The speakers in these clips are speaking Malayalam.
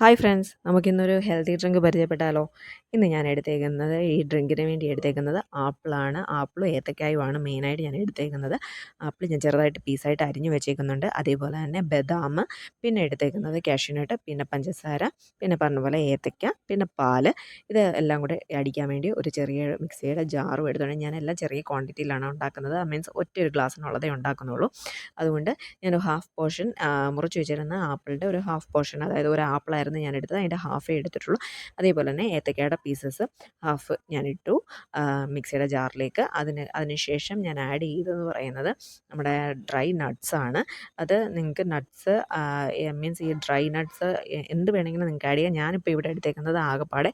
ഹായ് ഫ്രണ്ട്സ്, നമുക്കിന്നൊരു ഹെൽത്തി ഡ്രിങ്ക് പരിചയപ്പെട്ടാലോ? ഇന്ന് ഞാൻ എടുത്തേക്കുന്നത് ഈ ഡ്രിങ്കിന് വേണ്ടി എടുത്തേക്കുന്നത് ആപ്പിളാണ്. ആപ്പിളും ഏത്തക്കായുമാണ് മെയിനായിട്ട് ഞാൻ എടുത്തേക്കുന്നത്. ആപ്പിൾ ഞാൻ ചെറുതായിട്ട് പീസായിട്ട് അരിഞ്ഞ് വെച്ചേക്കുന്നുണ്ട്. അതേപോലെ തന്നെ ബദാം, പിന്നെ എടുത്തേക്കുന്നത് കാഷ്യൂനട്ട്, പിന്നെ പഞ്ചസാര, പിന്നെ പറഞ്ഞ പോലെ ഏത്തക്ക, പിന്നെ പാല്. ഇത് എല്ലാം കൂടെ അടിക്കാൻ വേണ്ടി ഒരു ചെറിയ മിക്സിയുടെ ജാറും എടുത്തോണ്ട് ഞാനെല്ലാം ചെറിയ ക്വാണ്ടിറ്റിയിലാണ് ഉണ്ടാക്കുന്നത്. മീൻസ് ഒറ്റൊരു ഗ്ലാസ്സിനുള്ളതേ ഉണ്ടാക്കുന്നുള്ളൂ. അതുകൊണ്ട് ഞാനൊരു ഹാഫ് പോർഷൻ മുറിച്ച് വെച്ചിരുന്ന ആപ്പിളിൻ്റെ ഒരു ഹാഫ് പോർഷൻ, അതായത് ഒരു ആപ്പിളായിരുന്നു ഞാൻ എടുത്തത്, അതിൻ്റെ ഹാഫേ എടുത്തിട്ടുള്ളൂ. അതേപോലെ തന്നെ ഏത്തക്കയുടെ പീസസ് ഹാഫ് ഞാനിട്ടു മിക്സിയുടെ ജാറിലേക്ക്. അതിനുശേഷം ഞാൻ ആഡ് ചെയ്തതെന്ന് പറയുന്നത് നമ്മുടെ ഡ്രൈ നട്ട്സാണ്. അത് നിങ്ങൾക്ക് നട്ട്സ് മീൻസ് ഈ ഡ്രൈ നട്ട്സ് എന്ത് വേണമെങ്കിലും നിങ്ങൾക്ക് ആഡ് ചെയ്യാം. ഞാനിപ്പോൾ ഇവിടെ എടുത്തേക്കുന്നത് ആകെപ്പാടെ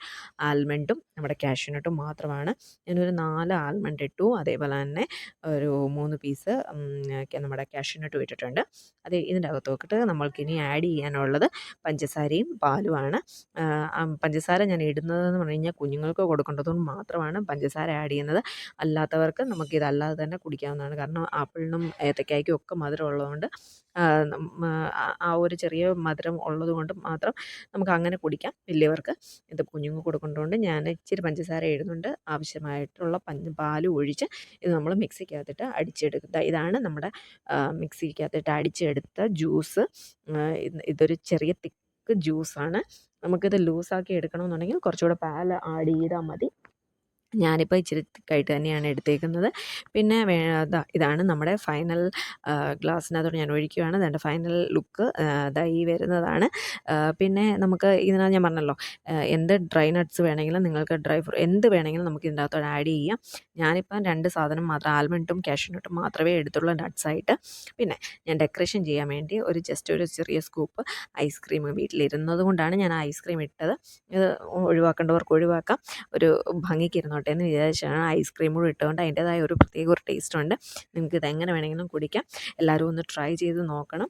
ആൽമണ്ടും നമ്മുടെ കാഷ്യൂനട്ടും മാത്രമാണ്. ഞാനൊരു 4 ആൽമണ്ട് ഇട്ടു. അതേപോലെ തന്നെ ഒരു 3 പീസ് നമ്മുടെ കാഷ്യൂനട്ടും ഇട്ടിട്ടുണ്ട്. ഇതിൻ്റെ അകത്തോട്ട് നമ്മൾക്കിനി ആഡ് ചെയ്യാനുള്ളത് പഞ്ചസാരയും പാലുമാണ്. പഞ്ചസാര ഞാൻ ഇടുന്നതെന്ന് പറഞ്ഞു കഴിഞ്ഞാൽ കുഞ്ഞുങ്ങൾക്ക് കൊടുക്കേണ്ടതുകൊണ്ട് മാത്രമാണ് പഞ്ചസാര ആഡ് ചെയ്യുന്നത്. അല്ലാത്തവർക്ക് നമുക്കിതല്ലാതെ തന്നെ കുടിക്കാവുന്നതാണ്. കാരണം ആപ്പിളിനും ഏത്തക്കായ്ക്കും ഒക്കെ മധുരം ഉള്ളതുകൊണ്ട് ആ ഒരു ചെറിയ മധുരം ഉള്ളതുകൊണ്ട് മാത്രം നമുക്ക് അങ്ങനെ കുടിക്കാം. വലിയവർക്ക് ഇത് കുഞ്ഞുങ്ങൾക്ക് കൊടുക്കേണ്ടതുകൊണ്ട് ഞാൻ ഇച്ചിരി പഞ്ചസാര ഇടുന്നുണ്ട്. ആവശ്യമായിട്ടുള്ള പാലും ഒഴിച്ച് ഇത് നമ്മൾ മിക്സിക്കകത്തിട്ട് അടിച്ചെടുക്കുക. ഇതാണ് നമ്മുടെ മിക്സിക്കകത്തിട്ട് അടിച്ചെടുത്ത ജ്യൂസ്. ഇതൊരു ചെറിയ തിക്ക് ജ്യൂസാണ്. നമുക്കിത് ലൂസാക്കി എടുക്കണമെന്നുണ്ടെങ്കിൽ കുറച്ചുകൂടെ പാൽ ആഡ് ചെയ്താൽ മതി. ഞാനിപ്പോൾ ഇച്ചിരി തിക്കായിട്ട് തന്നെയാണ് എടുത്തേക്കുന്നത്. പിന്നെ ഇതാണ് നമ്മുടെ ഫൈനൽ ഗ്ലാസ്സിനകത്തോട്ട് ഞാൻ ഒഴിക്കുകയാണ്. അതിൻ്റെ ഫൈനൽ ലുക്ക് ഈ വരുന്നതാണ്. പിന്നെ നമുക്ക് ഇതിനകത്ത് ഞാൻ പറഞ്ഞല്ലോ, എന്ത് ഡ്രൈ നട്ട്സ് വേണമെങ്കിലും നിങ്ങൾക്ക് എന്ത് വേണമെങ്കിലും നമുക്ക് ഇതിൻ്റെ അകത്തോട്ട് ആഡ് ചെയ്യാം. ഞാനിപ്പം 2 സാധനം മാത്രം, ആൽമണ്ടും കാഷ്യൂനട്ടും മാത്രമേ എടുത്തുള്ളൂ നട്ട്സായിട്ട്. പിന്നെ ഞാൻ ഡെക്കറേഷൻ ചെയ്യാൻ വേണ്ടി ഒരു ചെറിയ സ്കൂപ്പ് ഐസ്ക്രീം വീട്ടിലിരുന്നത് കൊണ്ടാണ് ഞാൻ ഐസ്ക്രീം ഇട്ടത്. ഇത് ഒഴിവാക്കേണ്ടവർക്ക് ഒഴിവാക്കാം. ഒരു ഭംഗിക്ക് ഇരുന്നോട്ടെ എന്ന് വിചാരിച്ചാണ് ഐസ്ക്രീം കൂടി ഇട്ടുകൊണ്ട് അതിൻ്റേതായ ഒരു പ്രത്യേക ഒരു ടേസ്റ്റ് ഉണ്ട്. നിങ്ങൾക്ക് ഇതെങ്ങനെ വേണമെങ്കിലും കുടിക്കാം. എല്ലാവരും ഒന്ന് ട്രൈ ചെയ്ത് നോക്കണം.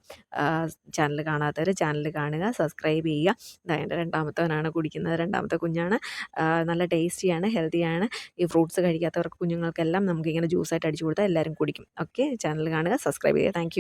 ചാനൽ കാണാത്തവർ ചാനൽ കാണുക, സബ്സ്ക്രൈബ് ചെയ്യുക. എൻ്റെ രണ്ടാമത്തവനാണ് കുടിക്കുന്നത്, രണ്ടാമത്തെ കുഞ്ഞാണ്. നല്ല ടേസ്റ്റിയാണ്, ഹെൽത്തിയാണ്. ഈ ഫ്രൂട്ട്സ് കഴിക്കാത്തവർക്ക് കുഞ്ഞുങ്ങൾക്കെല്ലാം നമുക്കിങ്ങനെ ജ്യൂസായിട്ട് അടിച്ചു കൊടുത്താൽ എല്ലാവരും കുടിക്കും. ഓക്കെ, ചാനൽ കാണുക, സബ്സ്ക്രൈബ് ചെയ്യുക. താങ്ക്